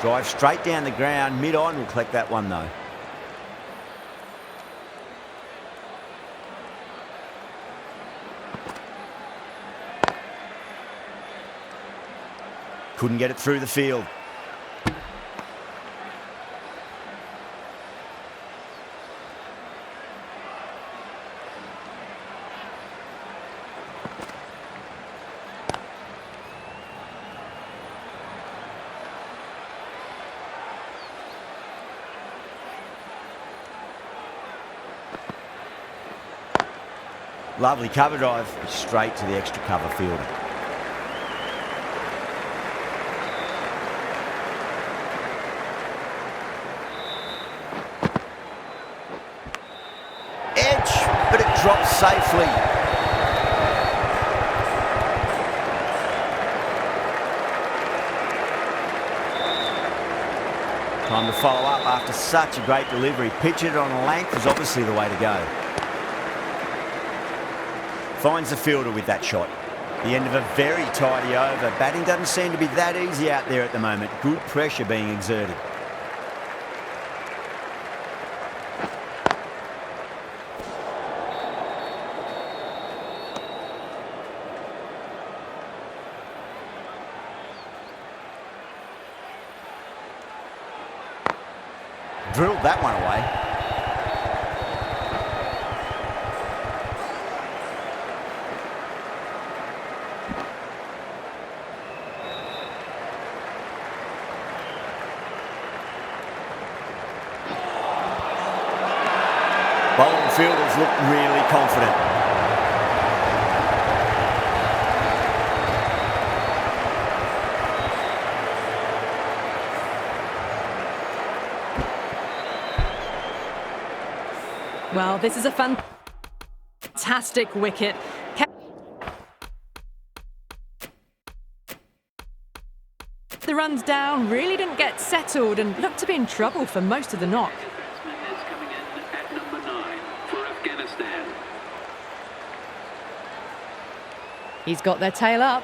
Drive straight down the ground, mid-on will collect that one though. Couldn't get it through the field. Lovely cover drive, straight to the extra cover fielder. Edge, but it drops safely. Time to follow up after such a great delivery. Pitch it on a length is obviously the way to go. Finds the fielder with that shot. The end of a very tidy over. Batting doesn't seem to be that easy out there at the moment. Good pressure being exerted. Drilled that one away. Bowling fielders look really confident. Well, this is a fantastic wicket. The runs down, really didn't get settled and looked to be in trouble for most of the knock. He's got their tail up.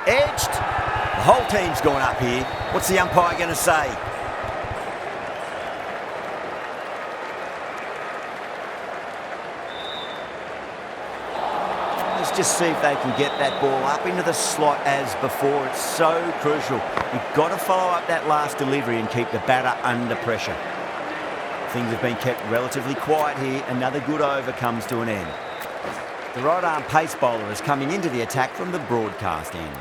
Edged. The whole team's gone up here. What's the umpire going to say? Just see if they can get that ball up into the slot as before. It's so crucial. You've got to follow up that last delivery and keep the batter under pressure. Things have been kept relatively quiet here. Another good over comes to an end. The right arm pace bowler is coming into the attack from the broadcast end.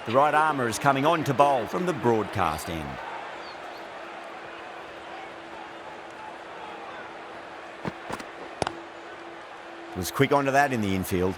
The right armer is coming on to bowl from the broadcast end. Was quick onto that in the infield.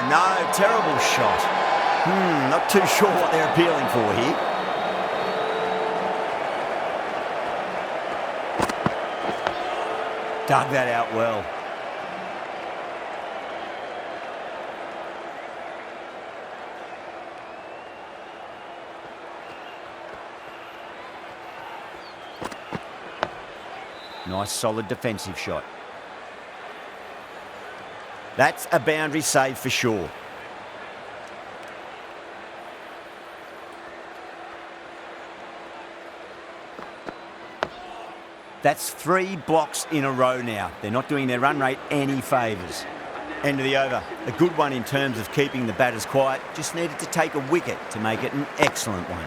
No, terrible shot. Not too sure what they're appealing for here. Dug that out well. Nice solid defensive shot. That's a boundary save for sure. That's 3 blocks in a row now. They're not doing their run rate any favours. End of the over. A good one in terms of keeping the batters quiet. Just needed to take a wicket to make it an excellent one.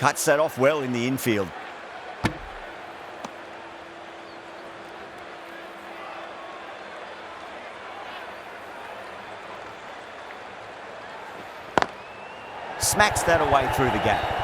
Cuts that off well in the infield. Smacks that away through the gap.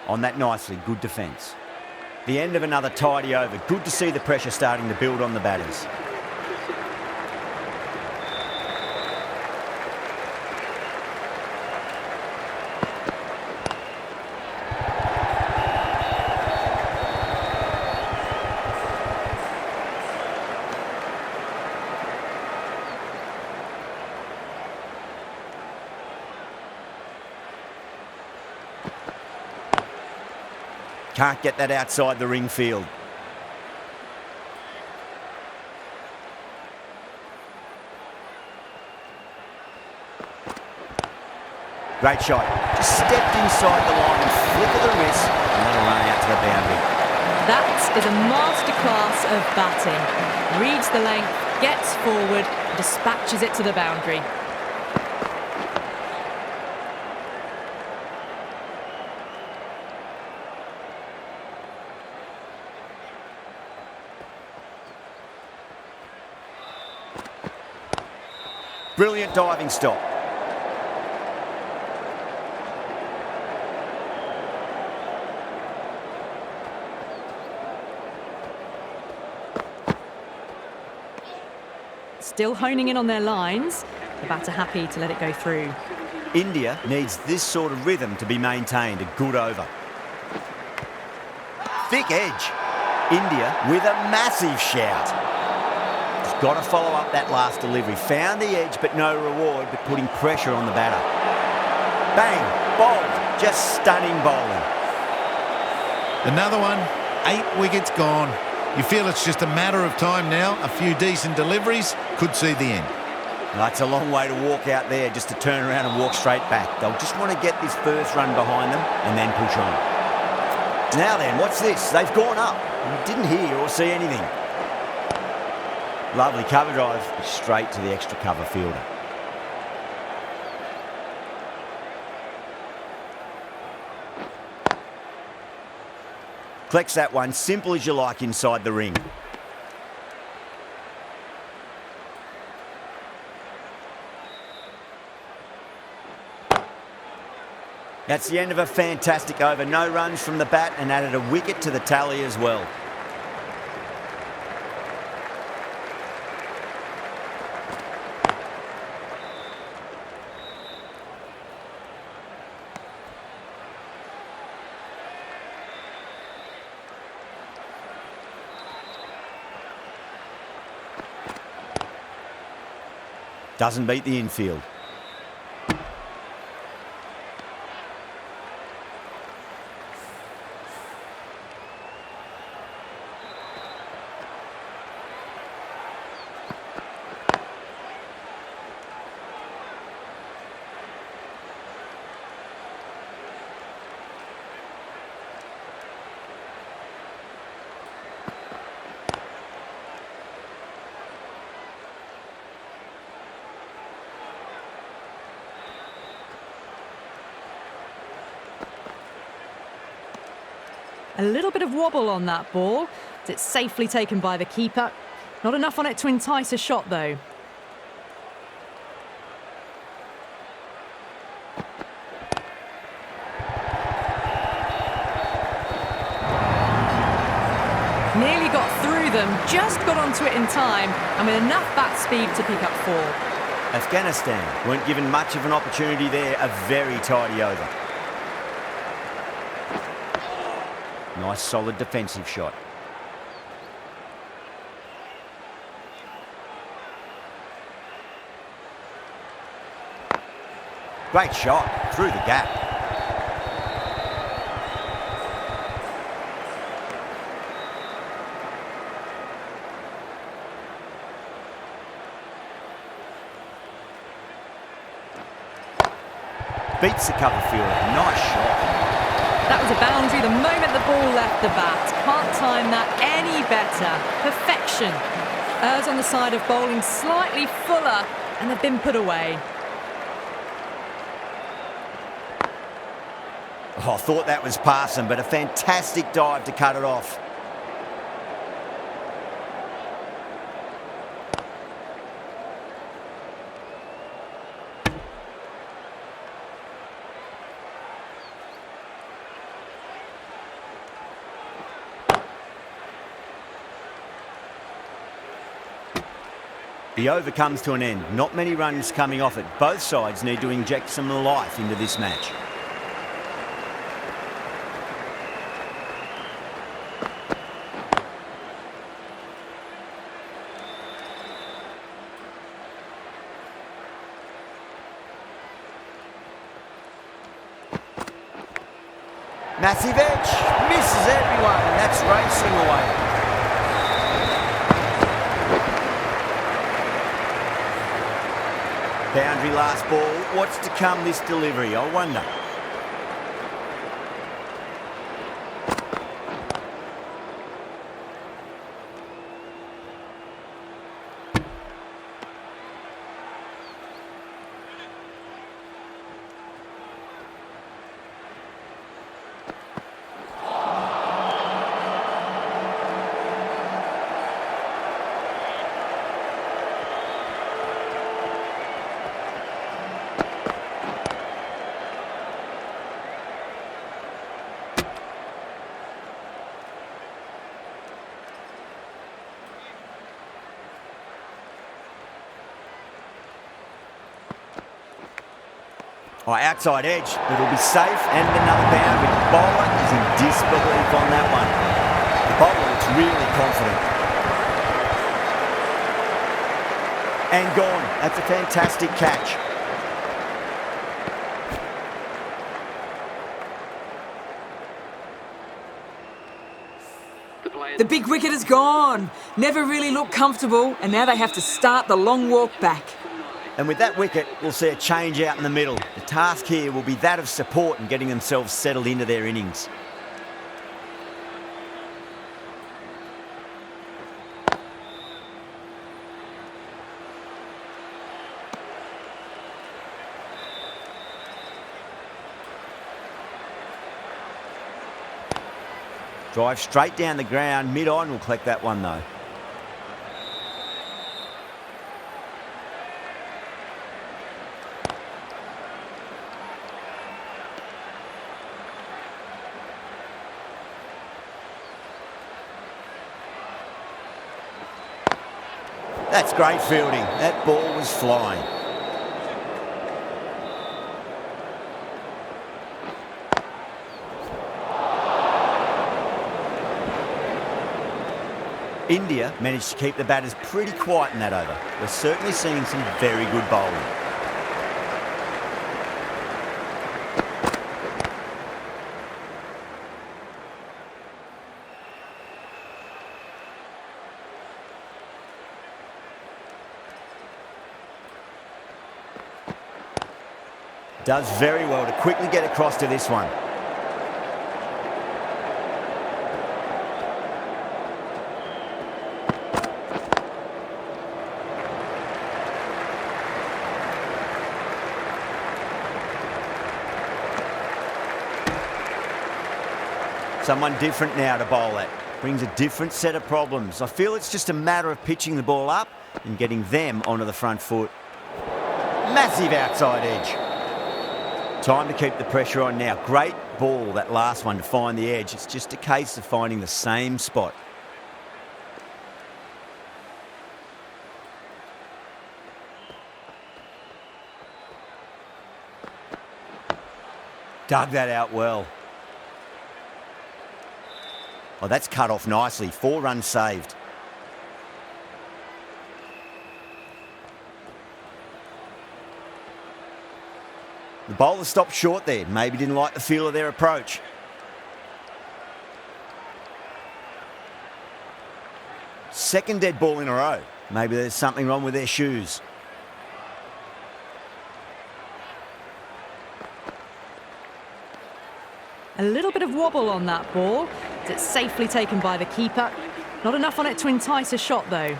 On that nicely, good defence. The end of another tidy over. Good to see the pressure starting to build on the batters. Can't get that outside the ring field. Great shot. Just stepped inside the line and flick of the wrist and let it run out to the boundary. That is a masterclass of batting. Reads the length, gets forward, dispatches it to the boundary. Brilliant diving stop. Still honing in on their lines. The batter happy to let it go through. India needs this sort of rhythm to be maintained. A good over. Thick edge. India with a massive shout. Got to follow up that last delivery. Found the edge, but no reward, but putting pressure on the batter. Bang, bowled, just stunning bowling. Another one, 8 wickets gone. You feel it's just a matter of time now. A few decent deliveries could see the end. That's a long way to walk out there just to turn around and walk straight back. They'll just want to get this first run behind them and then push on. Now then, what's this? They've gone up. You didn't hear or see anything. Lovely cover drive, straight to the extra cover fielder. Collects that one, simple as you like inside the ring. That's the end of a fantastic over. No runs from the bat and added a wicket to the tally as well. Doesn't beat the infield. A little bit of wobble on that ball. It's safely taken by the keeper. Not enough on it to entice a shot, though. Nearly got through them, just got onto it in time, and with enough bat speed to pick up 4. Afghanistan weren't given much of an opportunity there. A very tidy over. Nice solid defensive shot. Great shot through the gap. Beats the cover fielder. Nice shot. That was a boundary the moment the ball left the bat. Can't time that any better. Perfection. Errs on the side of bowling slightly fuller, and they've been put away. Oh, I thought that was passing, but a fantastic dive to cut it off. The over comes to an end. Not many runs coming off it. Both sides need to inject some life into this match. Massive edge, misses everyone, and that's racing away. Boundary last ball. What's to come this delivery, I wonder. Oh, outside edge, but it'll be safe and another boundary. The bowler is in disbelief on that one. The bowler looks really confident. And gone. That's a fantastic catch. The big wicket is gone. Never really looked comfortable, and now they have to start the long walk back. And with that wicket, we'll see a change out in the middle. The task here will be that of support and getting themselves settled into their innings. Drive straight down the ground, mid-on, we'll collect that one though. That's great fielding. That ball was flying. India managed to keep the batters pretty quiet in that over. We're certainly seeing some very good bowling. Does very well to quickly get across to this one. Someone different now to bowl at. Brings a different set of problems. I feel it's just a matter of pitching the ball up and getting them onto the front foot. Massive outside edge. Time to keep the pressure on now. Great ball, that last one, to find the edge. It's just a case of finding the same spot. Dug that out well. Oh, that's cut off nicely. 4 runs saved. The bowler stopped short there. Maybe didn't like the feel of their approach. Second dead ball in a row. Maybe there's something wrong with their shoes. A little bit of wobble on that ball. It's safely taken by the keeper. Not enough on it to entice a shot, though.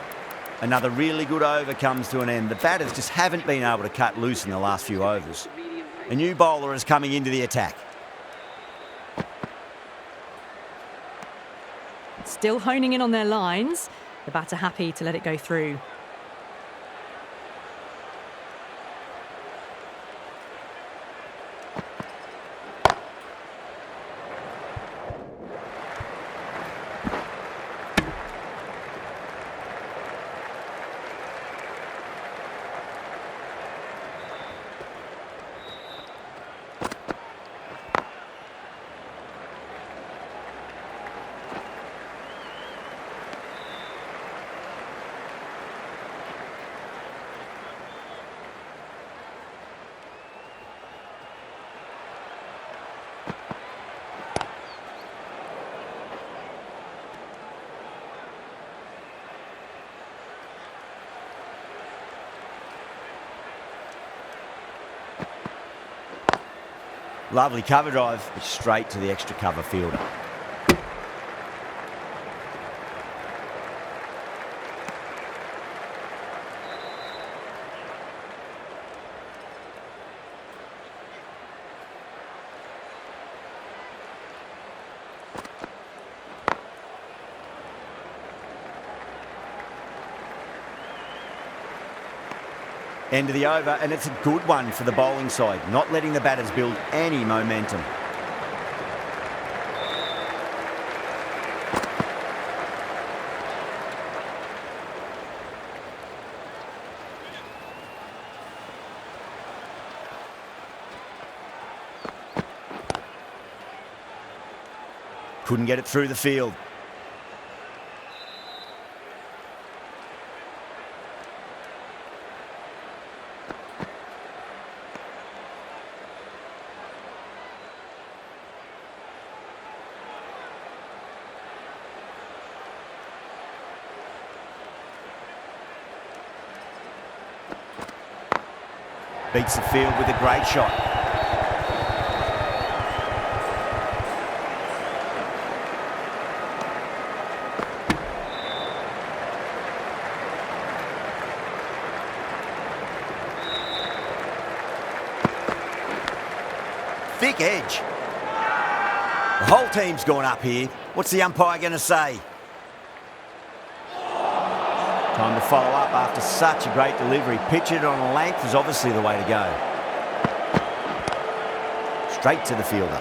Another really good over comes to an end. The batters just haven't been able to cut loose in the last few overs. A new bowler is coming into the attack. Still honing in on their lines. The batter happy to let it go through. Lovely cover drive, straight to the extra cover fielder. End of the over, and it's a good one for the bowling side, not letting the batters build any momentum. Couldn't get it through the field. Beats the field with a great shot. Thick edge. The whole team's gone up here. What's the umpire going to say? Time to follow up after such a great delivery. Pitch it on a length is obviously the way to go. Straight to the fielder.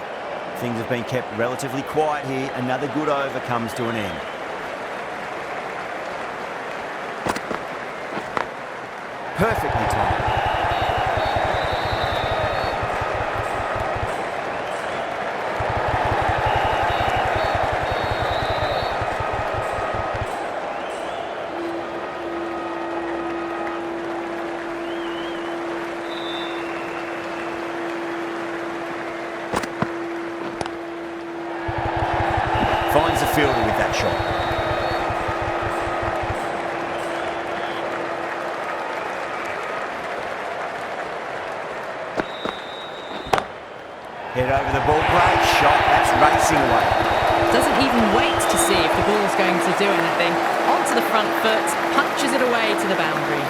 Things have been kept relatively quiet here. Another good over comes to an end. Perfectly timed. Finds the fielder with that shot. Head over the ball, great shot, that's racing away. Doesn't even wait to see if the ball's going to do anything. Onto the front foot, punches it away to the boundary.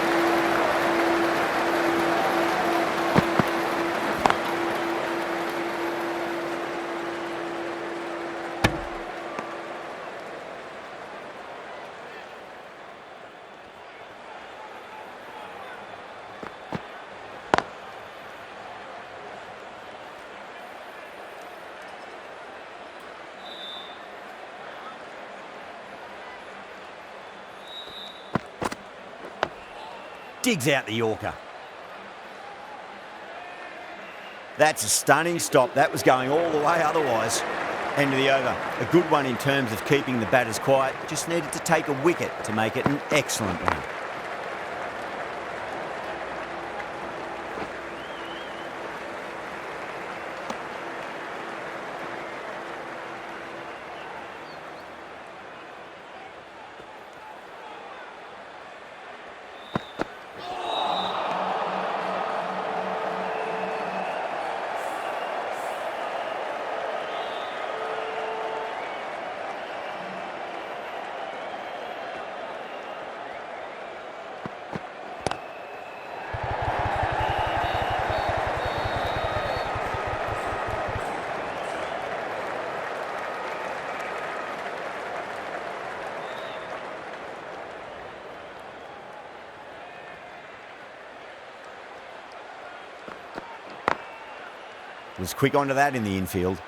Digs out the Yorker. That's a stunning stop. That was going all the way otherwise. End of the over. A good one in terms of keeping the batters quiet. Just needed to take a wicket to make it an excellent one. Was quick onto that in the infield.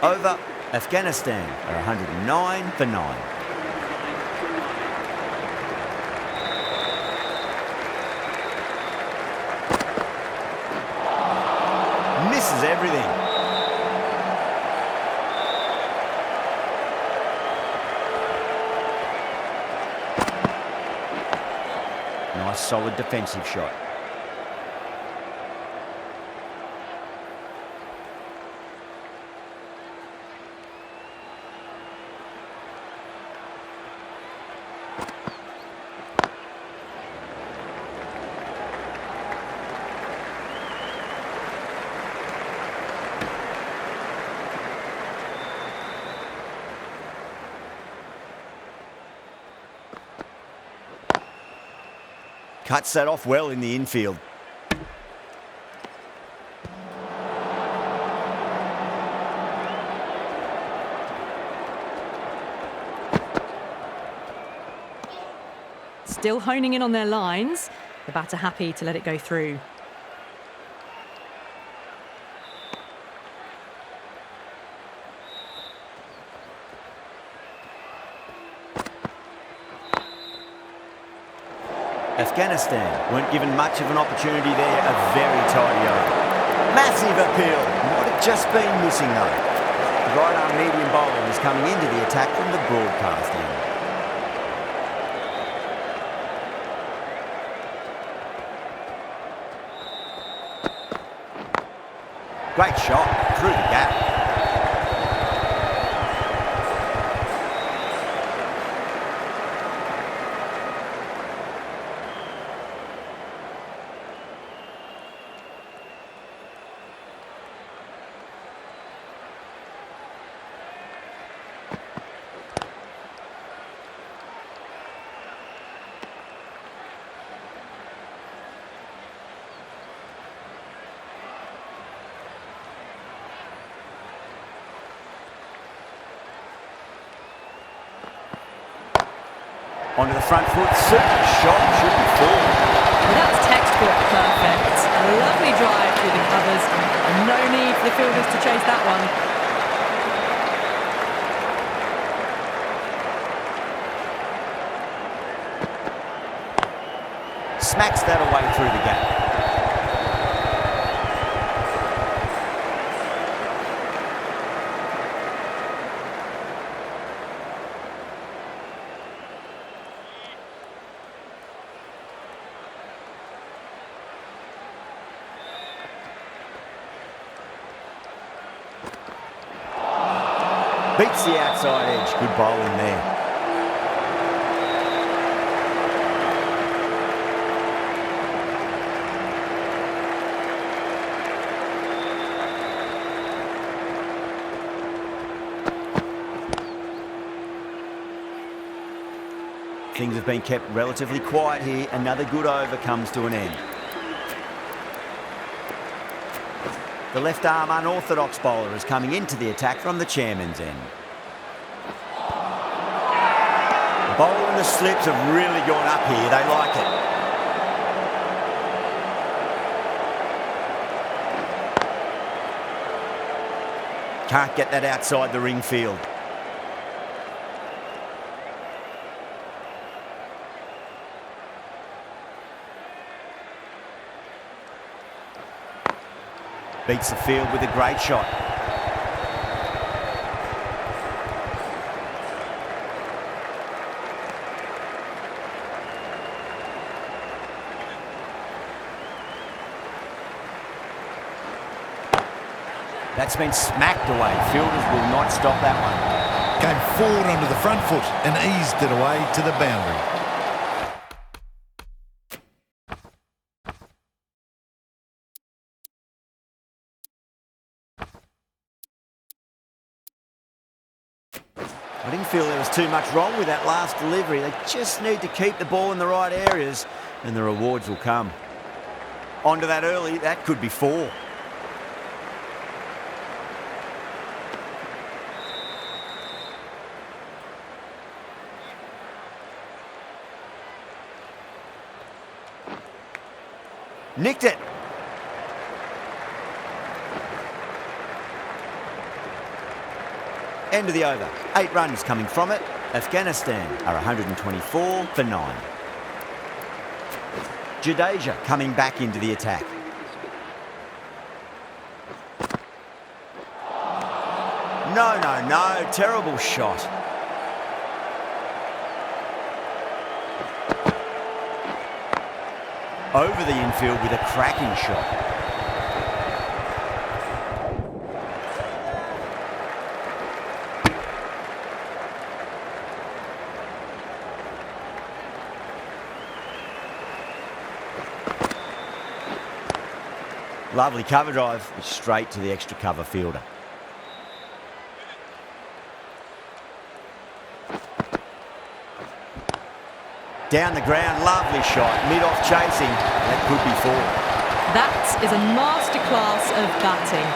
Over. Afghanistan are 109 for 9. Misses everything. Nice solid defensive shot. Cuts that off well in the infield. Still honing in on their lines. The batter happy to let it go through. Afghanistan weren't given much of an opportunity there. A very tidy over. Massive appeal. Might have just been missing though. The right arm medium bowler is coming into the attack from the broadcast end. Great shot through the gap. Onto the front foot, super shot, should be full. Well, that's textbook perfect. A lovely drive through the covers. And no need for the fielders to chase that one. Smacks that away through the gap. Beats the outside edge. Good bowling there. Things have been kept relatively quiet here. Another good over comes to an end. The left arm unorthodox bowler is coming into the attack from the chairman's end. The bowler and the slips have really gone up here. They like it. Can't get that outside the ring field. Beats the field with a great shot. That's been smacked away. Fielders will not stop that one. Came forward onto the front foot and eased it away to the boundary. I didn't feel there was too much wrong with that last delivery. They just need to keep the ball in the right areas and the rewards will come. Onto that early, that could be 4. Nicked it. End of the over. 8 runs coming from it. Afghanistan are 124 for 9. Jadeja coming back into the attack. No. Terrible shot. Over the infield with a cracking shot. Lovely cover drive, straight to the extra cover fielder. Down the ground, lovely shot, mid-off chasing, that could be 4. That is a masterclass of batting.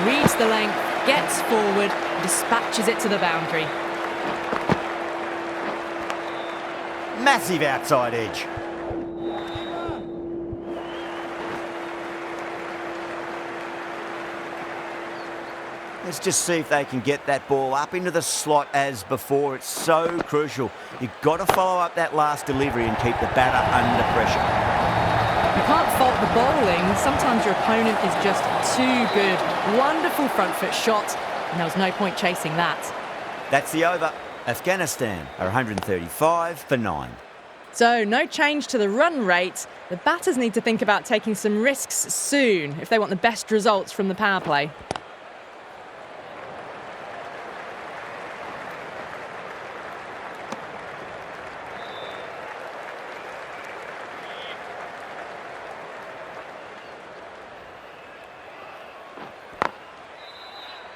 Reads the length, gets forward, dispatches it to the boundary. Massive outside edge. Let's just see if they can get that ball up into the slot as before. It's so crucial. You've got to follow up that last delivery and keep the batter under pressure. You can't fault the bowling. Sometimes your opponent is just too good. Wonderful front foot shot, and there was no point chasing that. That's the over. Afghanistan are 135 for 9. So no change to the run rate. The batters need to think about taking some risks soon if they want the best results from the power play.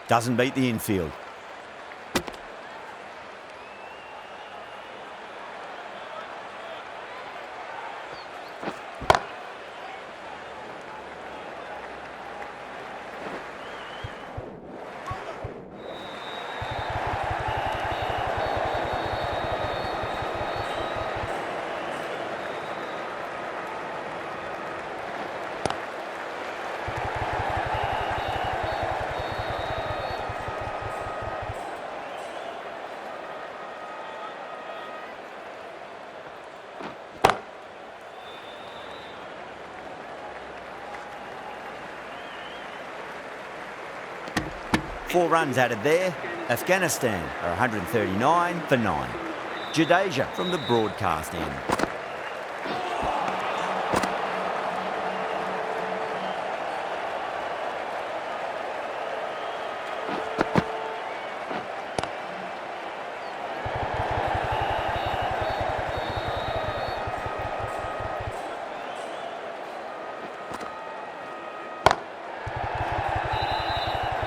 Doesn't beat the infield. Four runs added there. Afghanistan are 139 for 9. Jadeja from the broadcast end.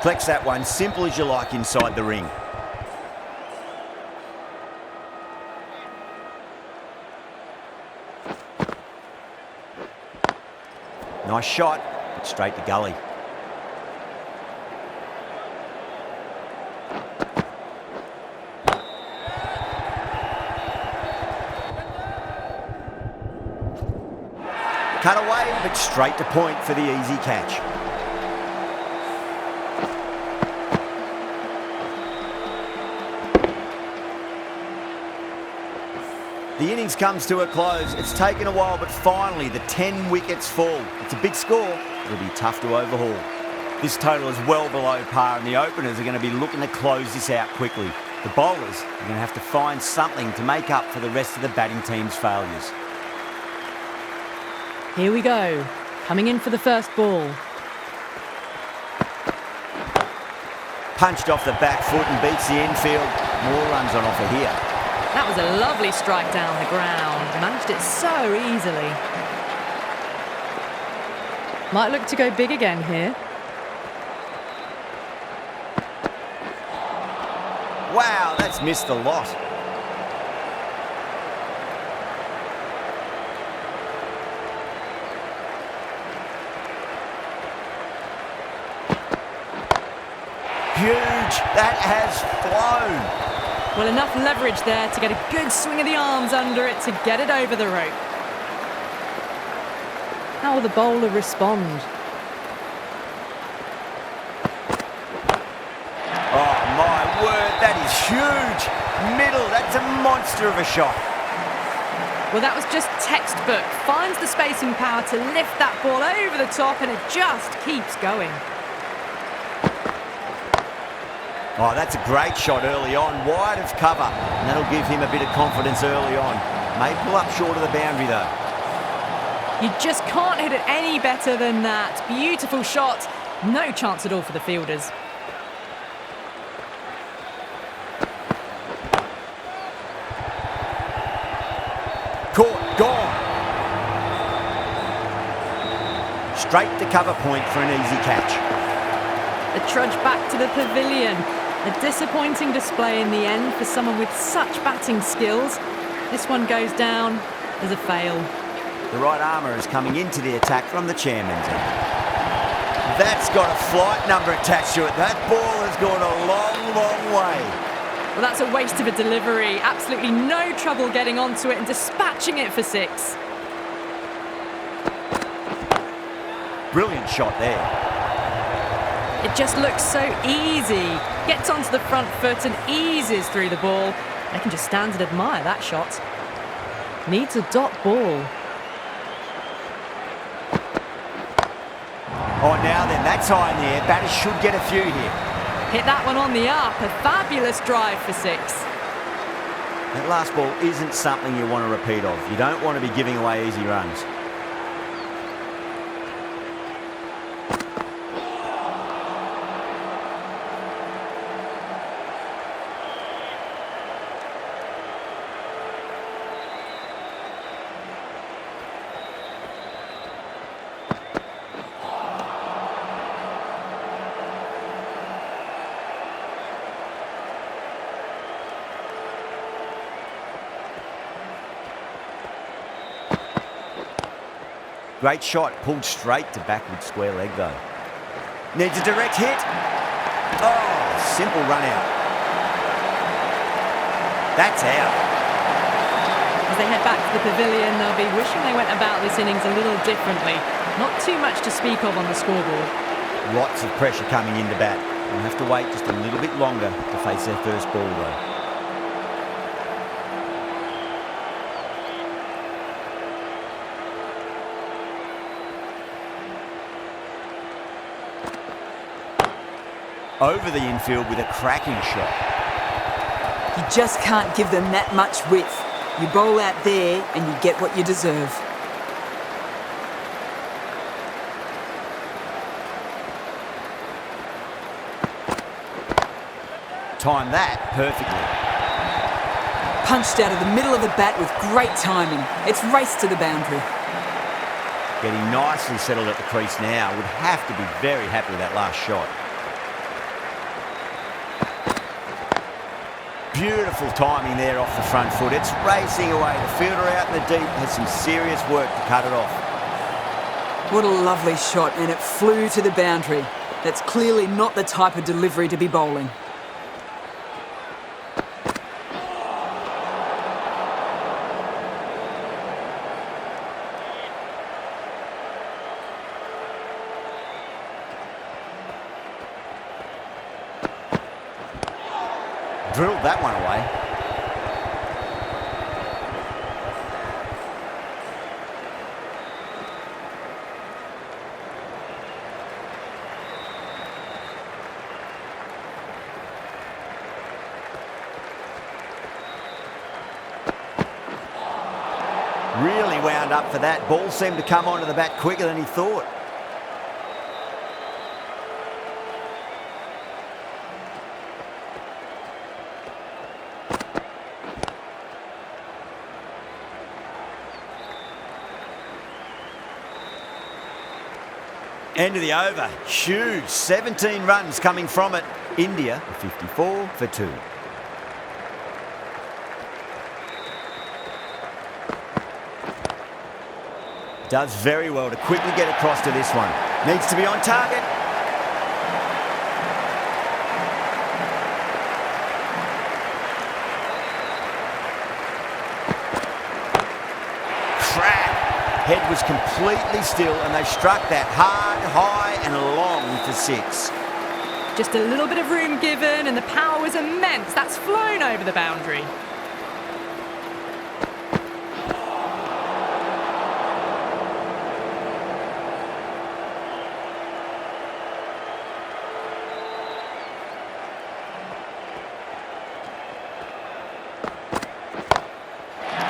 Flex that one, simple as you like inside the ring. Nice shot, but straight to gully. Cut away, but straight to point for the easy catch. The innings comes to a close. It's taken a while, but finally the 10 wickets fall. It's a big score. It'll be tough to overhaul. This total is well below par, and the openers are going to be looking to close this out quickly. The bowlers are going to have to find something to make up for the rest of the batting team's failures. Here we go. Coming in for the first ball. Punched off the back foot and beats the infield. More runs on offer here. That was a lovely strike down the ground. Managed it so easily. Might look to go big again here. Wow, that's missed a lot. Huge. That has flown. Well, enough leverage there to get a good swing of the arms under it to get it over the rope. How will the bowler respond? Oh, my word, that is huge. Middle, that's a monster of a shot. Well, that was just textbook. Finds the space and power to lift that ball over the top, and it just keeps going. Oh, that's a great shot early on, wide of cover. And that'll give him a bit of confidence early on. May pull up short of the boundary, though. You just can't hit it any better than that. Beautiful shot. No chance at all for the fielders. Caught, gone. Straight to cover point for an easy catch. The trudge back to the pavilion. A disappointing display in the end for someone with such batting skills. This one goes down as a fail. The right armour is coming into the attack from the chairman's end. That's got a flight number attached to it. That ball has gone a long, long way. Well, that's a waste of a delivery. Absolutely no trouble getting onto it and dispatching it for 6. Brilliant shot there. It just looks so easy. Gets onto the front foot and eases through the ball. They can just stand and admire that shot. Needs a dot ball. Oh, now then, that's high in the air. Batters should get a few here. Hit that one on the up. A fabulous drive for 6. That last ball isn't something you want to repeat of. You don't want to be giving away easy runs. Great shot, pulled straight to backward square leg though. Needs a direct hit. Oh, simple run out. That's out. As they head back to the pavilion, they'll be wishing they went about this innings a little differently. Not too much to speak of on the scoreboard. Lots of pressure coming into bat. They'll have to wait just a little bit longer to face their first ball though. Over the infield with a cracking shot. You just can't give them that much width. You bowl out there and you get what you deserve. Time that perfectly. Punched out of the middle of the bat with great timing. It's raced to the boundary. Getting nicely settled at the crease now. Would have to be very happy with that last shot. Beautiful timing there off the front foot. It's racing away. The fielder out in the deep has some serious work to cut it off. What a lovely shot, and it flew to the boundary. That's clearly not the type of delivery to be bowling. Drilled that one away. Really wound up for that. Ball seemed to come onto the bat quicker than he thought. End of the over. Huge. 17 runs coming from it. India 54 for 2. Does very well to quickly get across to this one. Needs to be on target. Crap! Head was completely still and they struck that hard, high and long for 6. Just a little bit of room given and the power was immense. That's flown over the boundary.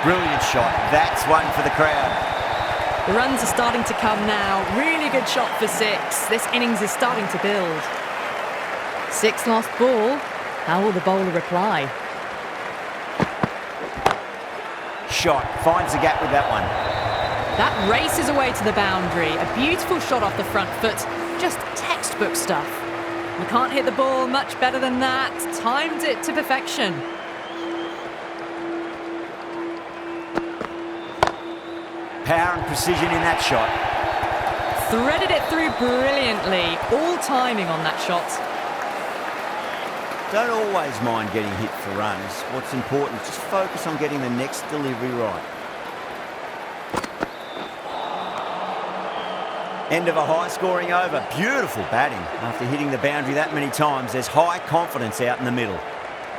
Brilliant shot. That's one for the crowd. The runs are starting to come now. Really good shot for 6. This innings is starting to build. 6 lost ball. How will the bowler reply? Shot. Finds the gap with that one. That races away to the boundary. A beautiful shot off the front foot. Just textbook stuff. You can't hit the ball much better than that. Timed it to perfection. Power and precision in that shot. Threaded it through brilliantly. All timing on that shot. Don't always mind getting hit for runs. What's important is just focus on getting the next delivery right. End of a high-scoring over. Beautiful batting. After hitting the boundary that many times, there's high confidence out in the middle.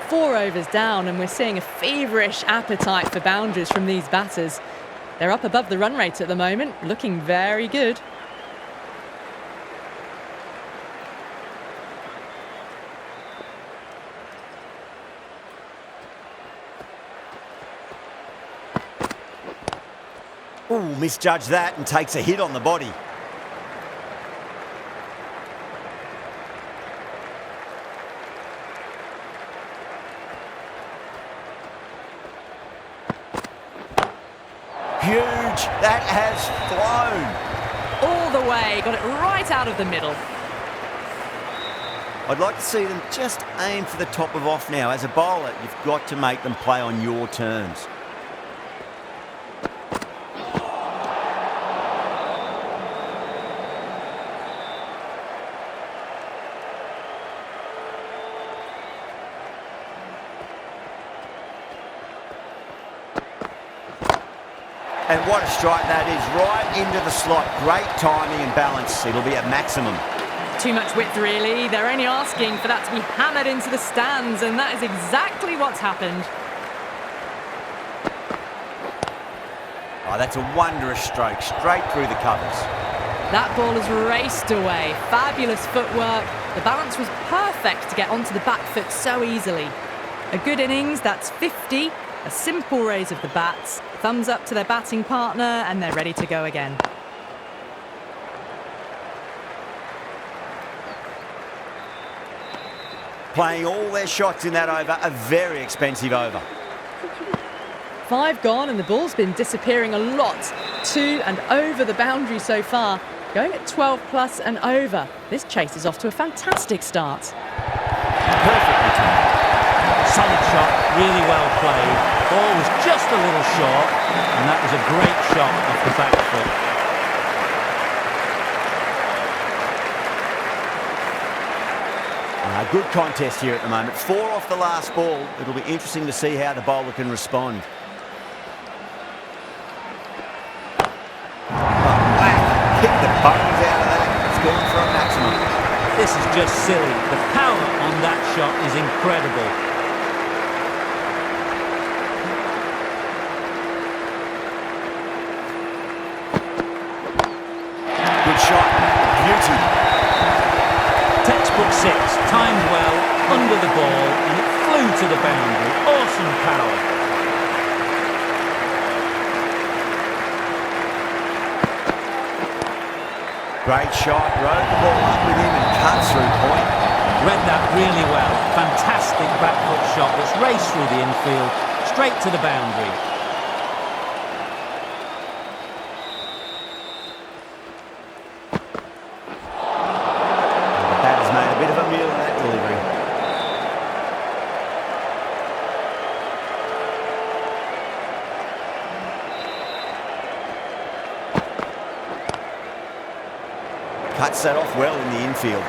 4 overs down and we're seeing a feverish appetite for boundaries from these batters. They're up above the run rate at the moment, looking very good. Ooh, misjudged that and takes a hit on the body. Huge. That has flown. All the way, got it right out of the middle. I'd like to see them just aim for the top of off now. As a bowler, you've got to make them play on your terms. And what a strike that is, right into the slot. Great timing and balance. It'll be at maximum. Too much width, really. They're only asking for that to be hammered into the stands, and that is exactly what's happened. Oh, that's a wondrous stroke, straight through the covers. That ball has raced away. Fabulous footwork. The balance was perfect to get onto the back foot so easily. A good innings, that's 50. A simple raise of the bats. Thumbs up to their batting partner, and they're ready to go again. Playing all their shots in that over, a very expensive over. 5 gone and the ball's been disappearing a lot to and over the boundary so far. Going at 12 plus and over. This chase is off to a fantastic start. Perfectly timed. Solid shot, really well played. Ball was just a little short, and that was a great shot off the back foot. Good contest here at the moment. 4 off the last ball. It'll be interesting to see how the bowler can respond. Kick the bones out of that. It's gone for a maximum. This is just silly. The power on that shot is incredible. Good shot. Beauty. Textbook 6, timed well, under the ball, and it flew to the boundary. Awesome power. Great shot. Rode the ball up with him and cuts through point. Read that really well. Fantastic back foot shot that's raced through the infield, straight to the boundary. The batter's made a bit of a meal of that delivery. Cuts that off well in the infield.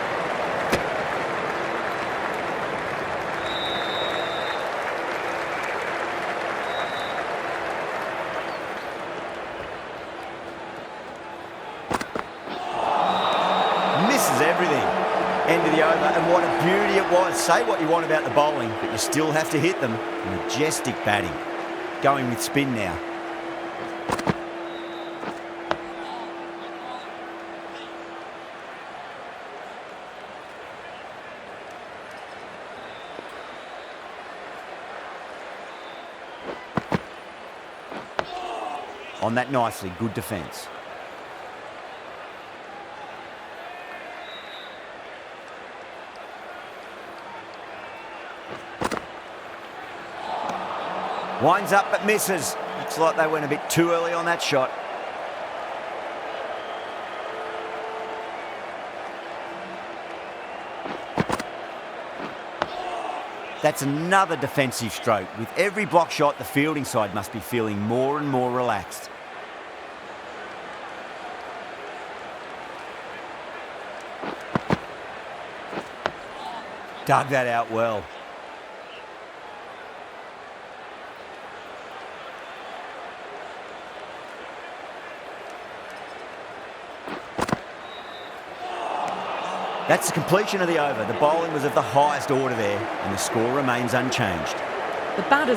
Misses everything. End of the over, and what a beauty it was. Say what you want about the bowling, but you still have to hit them. Majestic batting. Going with spin now. On that nicely, good defence. Winds up but misses. Looks like they went a bit too early on that shot. That's another defensive stroke. With every block shot, the fielding side must be feeling more and more relaxed. Dug that out well. That's the completion of the over. The bowling was of the highest order there, and the score remains unchanged. The batters